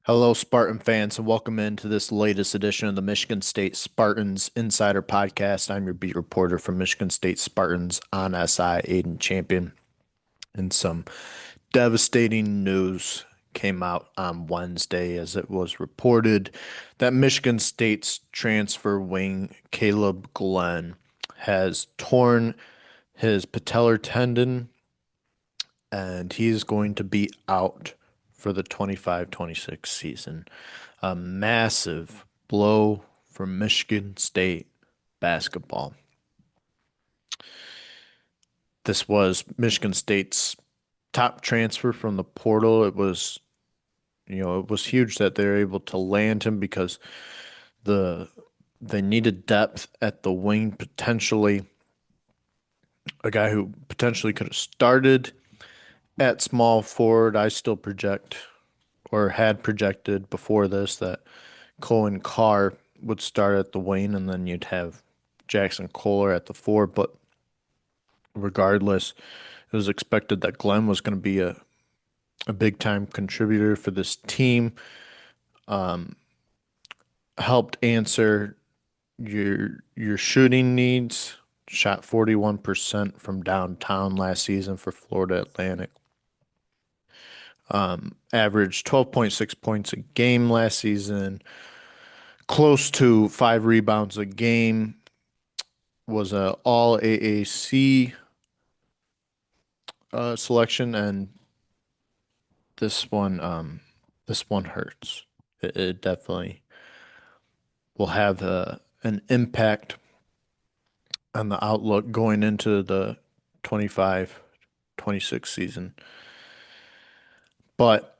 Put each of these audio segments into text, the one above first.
Hello, Spartan fans, and welcome into this latest edition of the Michigan State Spartans Insider Podcast. I'm your beat reporter from Michigan State Spartans on SI, Aidan Champion. And some devastating news came out on Wednesday as it was reported that Michigan State's transfer wing, Kaleb Glenn, has torn his patellar tendon and he's going to be out for the 25-26 season. A massive blow for Michigan State basketball. This was Michigan State's top transfer from the portal. It was huge that they were able to land him because the they needed depth at the wing, potentially a guy who potentially could have started at small forward. I still project or had projected before this that Cohen Carr would start at the wing and then you'd have Jackson Kohler at the four. But regardless, it was expected that Glenn was going to be a big time contributor for this team. Um, Helped answer your shooting needs. Shot 41% from downtown last season for Florida Atlantic. Averaged 12.6 points a game last season, close to 5 rebounds a game. Was a all AAC selection, and this one this one hurts. It definitely will have an impact on the outlook going into the 25-26 season. But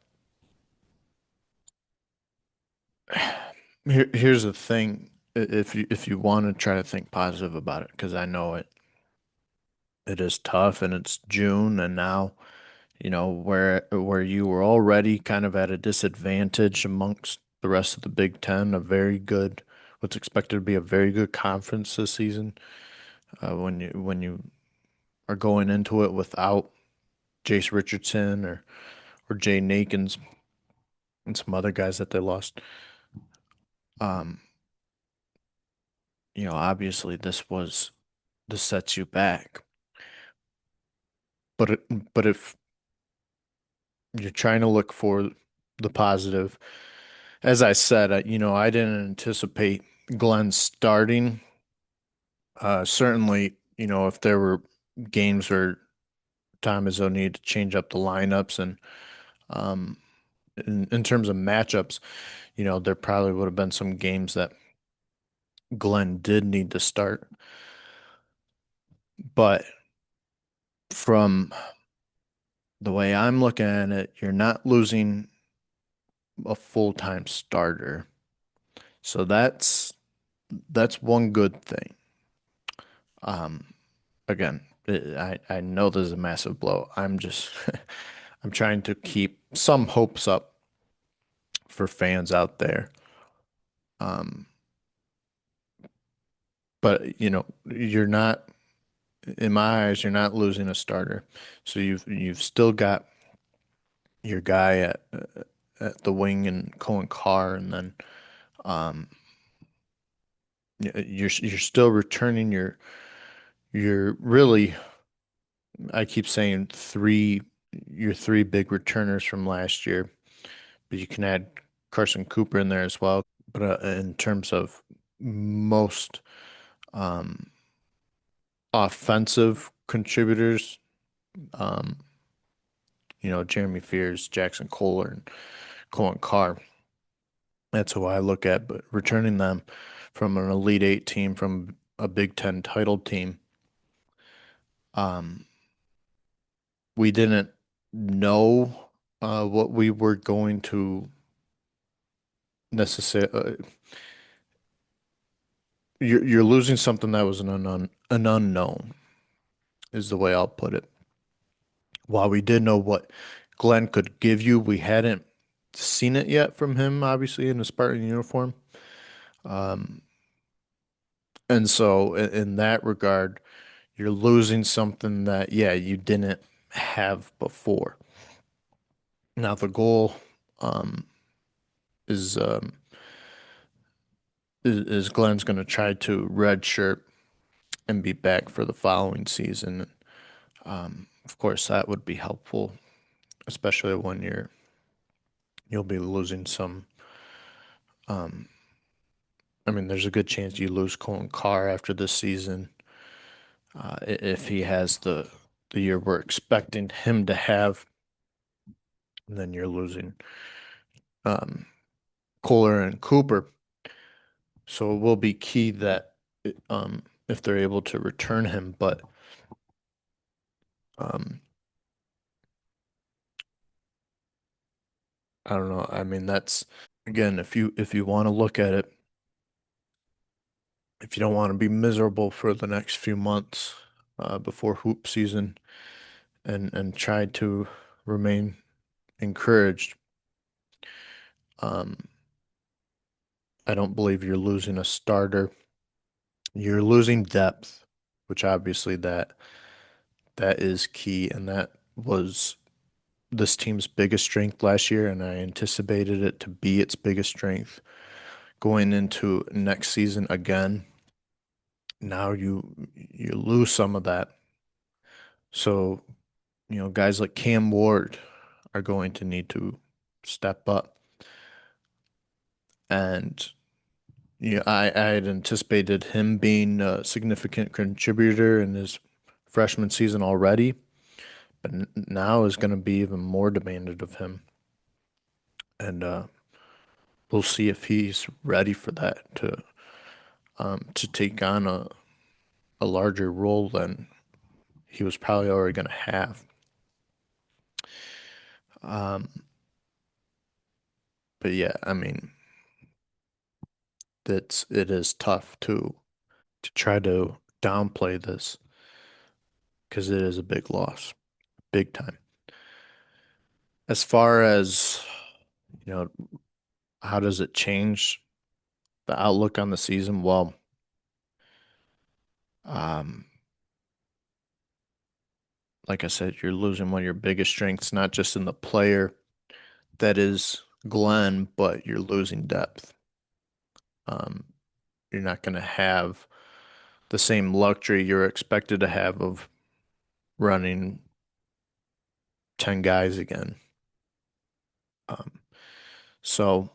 here's the thing. If you want to try to think positive about it, because I know it is tough and it's June and now, where you were already kind of at a disadvantage amongst the rest of the Big Ten, what's expected to be a very good conference this season. When you are going into it without Jace Richardson or Jay Nakins and some other guys that they lost, um, obviously this sets you back. But if you're trying to look for the positive, as I said, I didn't anticipate Glenn starting. Certainly, if there were games where Tom Izzo needed to change up the lineups and um, in terms of matchups, there probably would have been some games that Glenn did need to start. But from the way I'm looking at it, you're not losing a full-time starter. So that's one good thing. Um, Again, I know this is a massive blow. I'm just I'm trying to keep some hopes up for fans out there. Um, but you're not, in my eyes, you're not losing a starter. So you've still got your guy at the wing and Cohen Carr, and then um, you're still returning your really, I keep saying your three big returners from last year, but you can add Carson Cooper in there as well. But in terms of most um, offensive contributors, um, Jeremy Fears, Jackson Kohler, and Cohen Carr. That's who I look at. But returning them from an Elite Eight team, from a Big Ten title team, um, we didn't know what we were going to necessarily. You're losing something that was an unknown, is the way I'll put it. While we did know what Glenn could give you, we hadn't seen it yet from him, obviously, in a Spartan uniform. Um, and so in that regard, you're losing something that, yeah, you didn't have before. Now the goal, um, is is Glenn's going to try to redshirt and be back for the following season. Of course, that would be helpful, especially when you'll be losing some. Um, I mean, there's a good chance you lose Colin Carr after this season if he has the year we're expecting him to have. And then you're losing um, Kohler and Cooper. So it will be key that if they're able to return him, but um, I don't know. I mean, that's again, if you want to look at it, if you don't want to be miserable for the next few months before hoop season, and try to remain encouraged, um, I don't believe you're losing a starter. You're losing depth, which obviously that is key, and that was this team's biggest strength last year, and I anticipated it to be its biggest strength going into next season again. Now you lose some of that. So, guys like Cam Ward are going to need to step up. And I had anticipated him being a significant contributor in his freshman season already, but now is going to be even more demanded of him. And we'll see if he's ready for that to take on a larger role than he was probably already going to have. Um, but yeah, I mean, it is tough to try to downplay this because it is a big loss, big time. As far as, you know, how does it change the outlook on the season? Well, um, like I said, you're losing one of your biggest strengths, not just in the player that is Glenn, but you're losing depth. Um, you're not going to have the same luxury you're expected to have of running 10 guys again. Um, so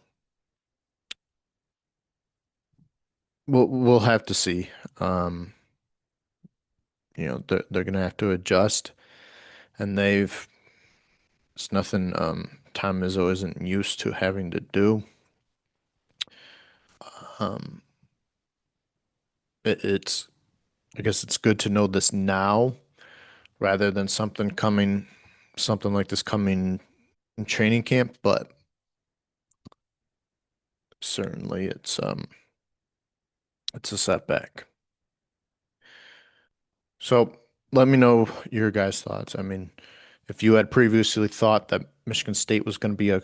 we'll have to see. Um, they're going to have to adjust, and it's nothing Tom Izzo isn't used to having to do. Um, it's I guess it's good to know this now rather than something like this coming in training camp, but certainly it's a setback. So let me know your guys' thoughts. I mean, if you had previously thought that Michigan State was going to be a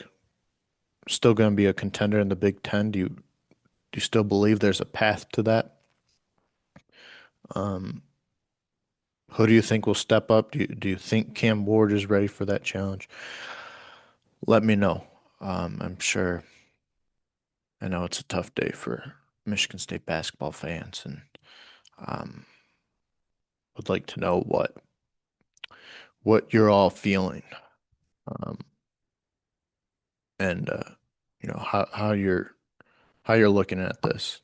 still going to be a contender in the Big Ten, do you still believe there's a path to that? Um, who do you think will step up? Do you think Cam Ward is ready for that challenge? Let me know. I'm sure. I know it's a tough day for Michigan State basketball fans, and um, would like to know what you're all feeling, um, and how you're looking at this.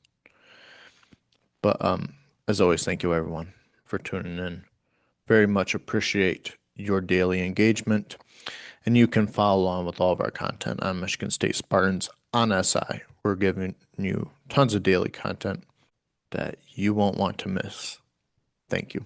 But as always, thank you everyone for tuning in. Very much appreciate your daily engagement, and you can follow along with all of our content on Michigan State Spartans on SI. We're giving you tons of daily content that you won't want to miss. Thank you.